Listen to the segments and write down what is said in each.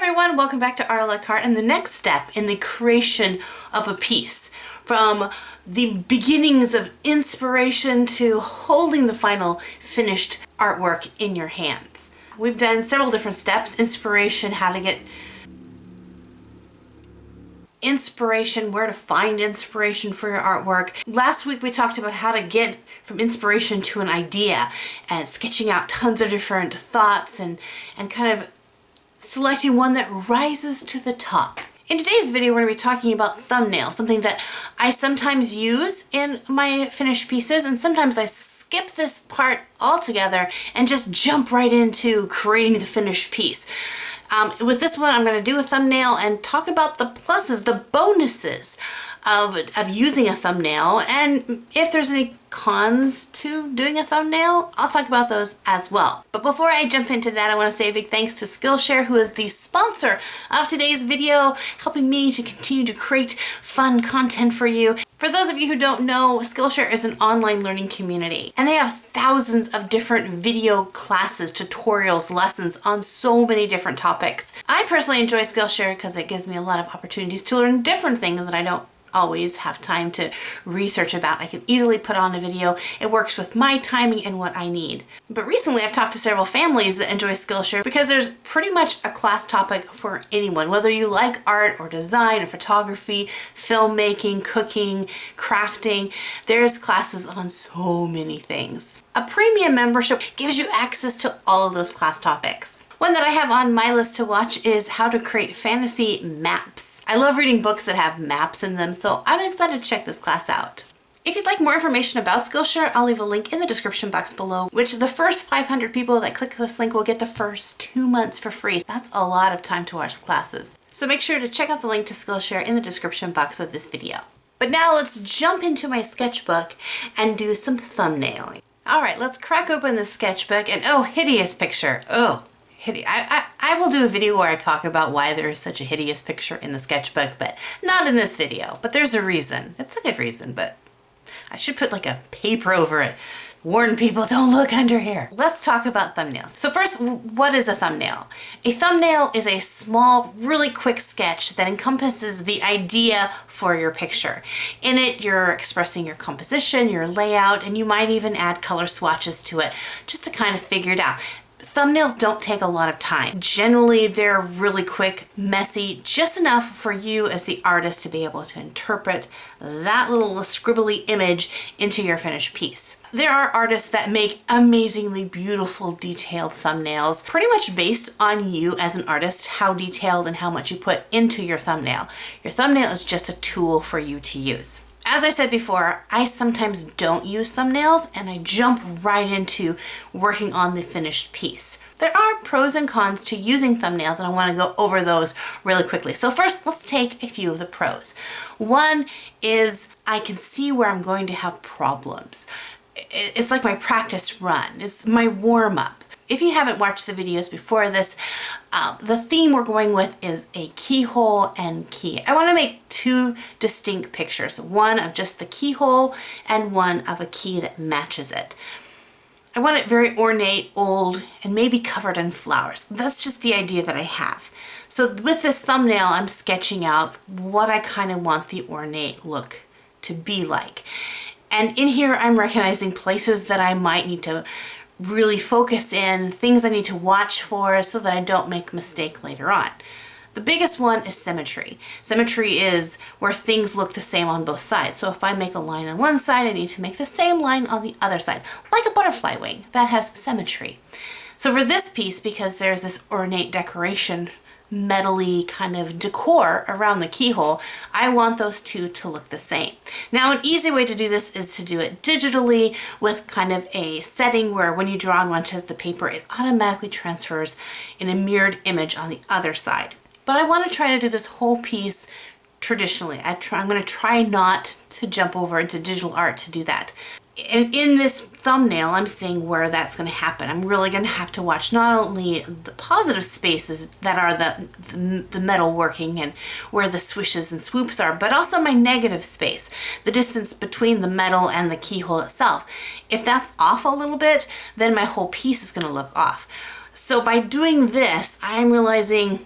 everyone, welcome back to Art a la Carte and the next step in the creation of a piece. From the beginnings of inspiration to holding the final finished artwork in your hands. We've done several different steps: inspiration, how to get inspiration, where to find inspiration for your artwork. Last week we talked about how to get from inspiration to an idea and sketching out tons of different thoughts and kind of selecting one that rises to the top. In today's video, we're going to be talking about thumbnails, something that I sometimes use in my finished pieces, and sometimes I skip this part altogether and just jump right into creating the finished piece. With this one, I'm going to do a thumbnail and talk about the pluses, the bonuses of using a thumbnail, and if there's any cons to doing a thumbnail, I'll talk about those as well. But before I jump into that, I want to say a big thanks to Skillshare, who is the sponsor of today's video, helping me to continue to create fun content for you. For those of you who don't know, Skillshare is an online learning community, and they have thousands of different video classes, tutorials, lessons on so many different topics. I personally enjoy Skillshare because it gives me a lot of opportunities to learn different things that I don't always have time to research about. I can easily put on a video. It works with my timing and what I need. But recently I've talked to several families that enjoy Skillshare because there's pretty much a class topic for anyone, whether you like art or design or photography, filmmaking, cooking, crafting. There's classes on so many things. A premium membership gives you access to all of those class topics. One that I have on my list to watch is how to create fantasy maps. I love reading books that have maps in them, so I'm excited to check this class out. If you'd like more information about Skillshare, I'll leave a link in the description box below, which the first 500 people that click this link will get the first 2 months for free. That's a lot of time to watch classes. So make sure to check out the link to Skillshare in the description box of this video. But now let's jump into my sketchbook and do some thumbnailing. All right, let's crack open the sketchbook and oh, hideous picture. Oh. I will do a video where I talk about why there is such a hideous picture in the sketchbook, but not in this video. But there's a reason. It's a good reason, but I should put like a paper over it. Warn people, don't look under here. Let's talk about thumbnails. So first, what is a thumbnail? A thumbnail is a small, really quick sketch that encompasses the idea for your picture. In it, you're expressing your composition, your layout, and you might even add color swatches to it just to kind of figure it out. Thumbnails don't take a lot of time. Generally, they're really quick, messy, just enough for you as the artist to be able to interpret that little scribbly image into your finished piece. There are artists that make amazingly beautiful, detailed thumbnails, pretty much based on you as an artist, how detailed and how much you put into your thumbnail. Your thumbnail is just a tool for you to use. As I said before, I sometimes don't use thumbnails and I jump right into working on the finished piece. There are pros and cons to using thumbnails, and I want to go over those really quickly. So first, let's take a few of the pros. One is I can see where I'm going to have problems. It's like my practice run. It's my warm-up. If you haven't watched the videos before this, the theme we're going with is a keyhole and key. I want to make two distinct pictures, one of just the keyhole and one of a key that matches it. I want it very ornate, old, and maybe covered in flowers. That's just the idea that I have. So with this thumbnail, I'm sketching out what I kind of want the ornate look to be like. And in here, I'm recognizing places that I might need to really focus in, things I need to watch for so that I don't make a mistake later on. The biggest one is symmetry. Symmetry is where things look the same on both sides. So if I make a line on one side, I need to make the same line on the other side, like a butterfly wing that has symmetry. So for this piece, because there's this ornate decoration, metally kind of decor around the keyhole, I want those two to look the same. Now, an easy way to do this is to do it digitally with kind of a setting where when you draw on one to the paper, it automatically transfers in a mirrored image on the other side. But I want to try to do this whole piece traditionally. I'm going to try not to jump over into digital art to do that. And in this thumbnail, I'm seeing where that's going to happen. I'm really going to have to watch not only the positive spaces that are the metal working and where the swishes and swoops are, but also my negative space, the distance between the metal and the keyhole itself. If that's off a little bit, then my whole piece is going to look off. So by doing this, I'm realizing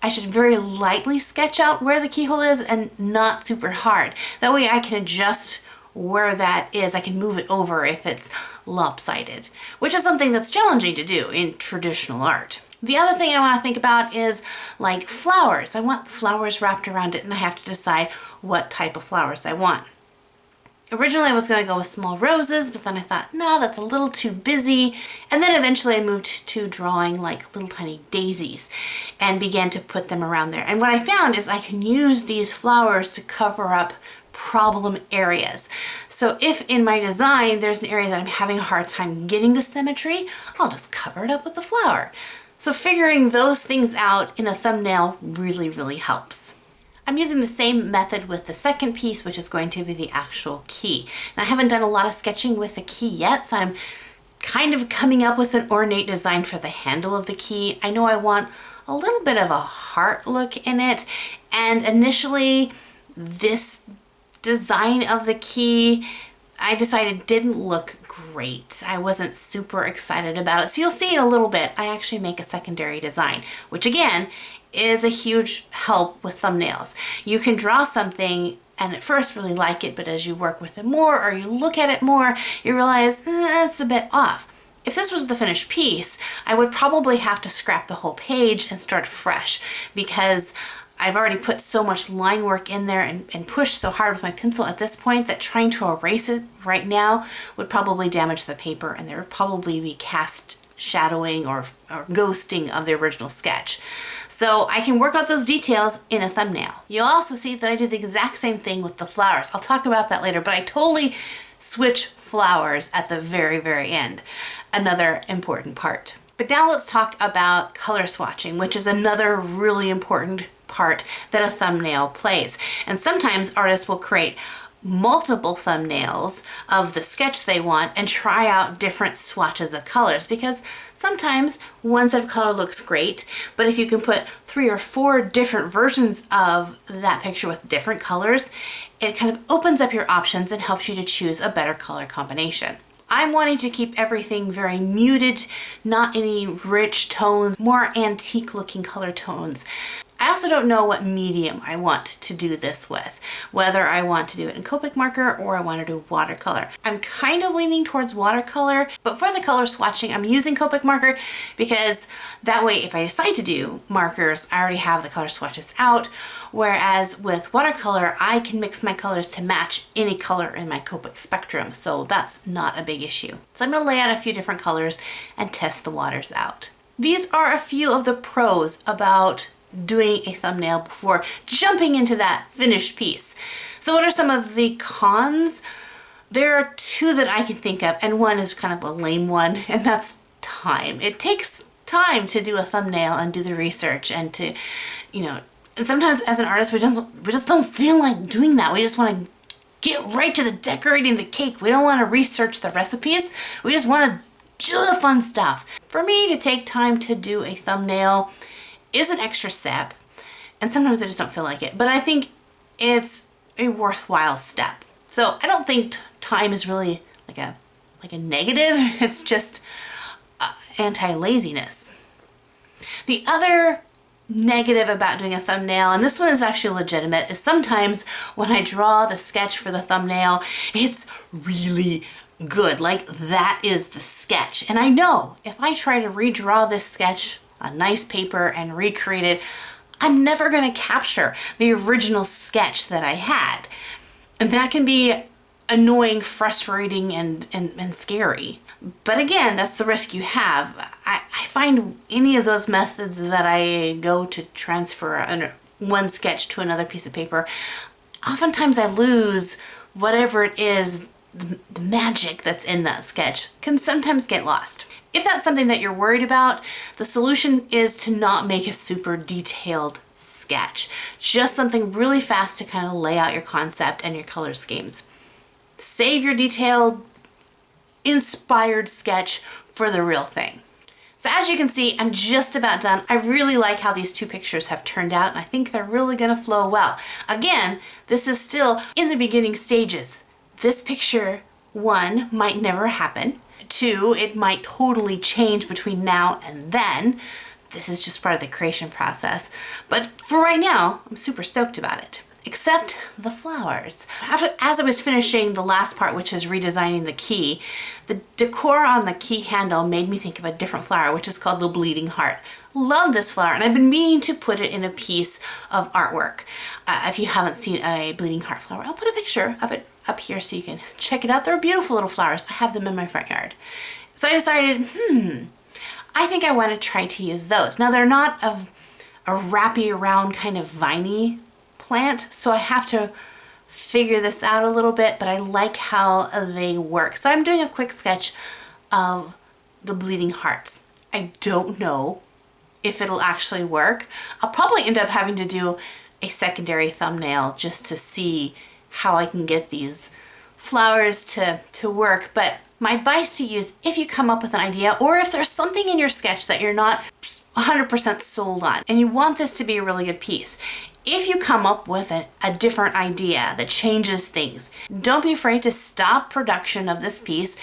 I should very lightly sketch out where the keyhole is and not super hard. That way I can adjust where that is. I can move it over if it's lopsided, which is something that's challenging to do in traditional art. The other thing I want to think about is like flowers. I want flowers wrapped around it, and I have to decide what type of flowers I want. Originally I was going to go with small roses, but then I thought, no, that's a little too busy. And then eventually I moved to drawing like little tiny daisies and began to put them around there. And what I found is I can use these flowers to cover up problem areas. So if in my design there's an area that I'm having a hard time getting the symmetry, I'll just cover it up with a flower. So figuring those things out in a thumbnail really, really helps. I'm using the same method with the second piece, which is going to be the actual key. And I haven't done a lot of sketching with the key yet, so I'm kind of coming up with an ornate design for the handle of the key. I know I want a little bit of a heart look in it, and initially this design of the key I decided didn't look great. I wasn't super excited about it. So you'll see in a little bit, I actually make a secondary design, which again is a huge help with thumbnails. You can draw something and at first really like it, but as you work with it more or you look at it more, you realize it's a bit off. If this was the finished piece, I would probably have to scrap the whole page and start fresh, because I've already put so much line work in there and pushed so hard with my pencil at this point that trying to erase it right now would probably damage the paper, and there would probably be cast shadowing or ghosting of the original sketch. So I can work out those details in a thumbnail. You'll also see that I do the exact same thing with the flowers. I'll talk about that later, but I totally switch flowers at the very, very end. Another important part. But now let's talk about color swatching, which is another really important part that a thumbnail plays. And sometimes artists will create multiple thumbnails of the sketch they want and try out different swatches of colors, because sometimes one set of color looks great, but if you can put 3 or 4 different versions of that picture with different colors, it kind of opens up your options and helps you to choose a better color combination. I'm wanting to keep everything very muted, not any rich tones, more antique looking color tones. I also don't know what medium I want to do this with, whether I want to do it in Copic marker or I want to do watercolor. I'm kind of leaning towards watercolor, but for the color swatching, I'm using Copic marker because that way if I decide to do markers, I already have the color swatches out, whereas with watercolor, I can mix my colors to match any color in my Copic spectrum, so that's not a big issue. So I'm going to lay out a few different colors and test the waters out. These are a few of the pros about doing a thumbnail before jumping into that finished piece. So what are some of the cons? There are 2 that I can think of, and one is kind of a lame one, and that's time. It takes time to do a thumbnail and do the research and to, and sometimes as an artist we just don't feel like doing that. We just want to get right to the decorating the cake. We don't want to research the recipes. We just want to do the fun stuff. For me to take time to do a thumbnail is an extra step, and sometimes I just don't feel like it, but I think it's a worthwhile step. So I don't think time is really like a negative. It's just anti-laziness. The other negative about doing a thumbnail, and this one is actually legitimate, is sometimes when I draw the sketch for the thumbnail, it's really good. Like, that is the sketch. And I know if I try to redraw this sketch on nice paper and recreate it, I'm never going to capture the original sketch that I had. And that can be annoying, frustrating, and scary. But again, that's the risk you have. I find any of those methods that I go to transfer one sketch to another piece of paper, oftentimes I lose whatever it is, the magic that's in that sketch can sometimes get lost. If that's something that you're worried about, the solution is to not make a super detailed sketch. Just something really fast to kind of lay out your concept and your color schemes. Save your detailed, inspired sketch for the real thing. So as you can see, I'm just about done. I really like how these 2 pictures have turned out, and I think they're really going to flow well. Again, this is still in the beginning stages. This picture, 1, might never happen. 2, it might totally change between now and then. this is just part of the creation process. But for right now, I'm super stoked about it. Except the flowers. As I was finishing the last part, which is redesigning the key, the decor on the key handle made me think of a different flower, which is called the Bleeding Heart. Love this flower, and I've been meaning to put it in a piece of artwork. If you haven't seen a Bleeding Heart flower, I'll put a picture of it up here so you can check it out. They're beautiful little flowers. I have them in my front yard. So I decided, I think I want to try to use those. Now they're not a wrappy around kind of viney plant, so I have to figure this out a little bit, but I like how they work. So I'm doing a quick sketch of the Bleeding Hearts. I don't know if it'll actually work. I'll probably end up having to do a secondary thumbnail just to see how I can get these flowers to work. But my advice to you is, if you come up with an idea, or if there's something in your sketch that you're not 100% sold on and you want this to be a really good piece, if you come up with a different idea that changes things, don't be afraid to stop production of this piece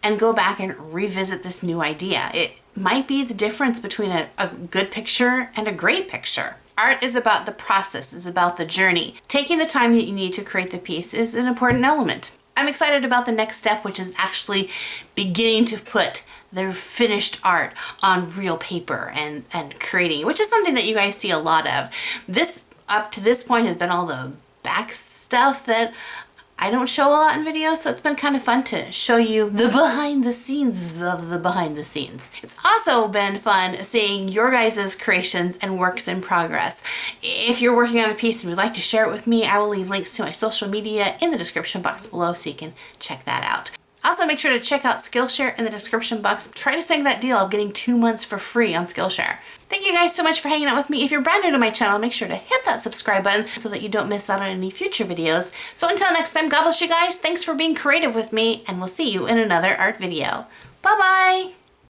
and go back and revisit this new idea. It might be the difference between a good picture and a great picture. Art is about the process, is about the journey. Taking the time that you need to create the piece is an important element. I'm excited about the next step, which is actually beginning to put the finished art on real paper and creating, which is something that you guys see a lot of. This, up to this point, has been all the back stuff that I don't show a lot in videos, so it's been kind of fun to show you the behind the scenes of the behind the scenes. It's also been fun seeing your guys' creations and works in progress. If you're working on a piece and would like to share it with me, I will leave links to my social media in the description box below so you can check that out. Also, make sure to check out Skillshare in the description box. Try to snag that deal of getting 2 months for free on Skillshare. Thank you guys so much for hanging out with me. If you're brand new to my channel, make sure to hit that subscribe button so that you don't miss out on any future videos. So until next time, God bless you guys. Thanks for being creative with me, and we'll see you in another art video. Bye-bye!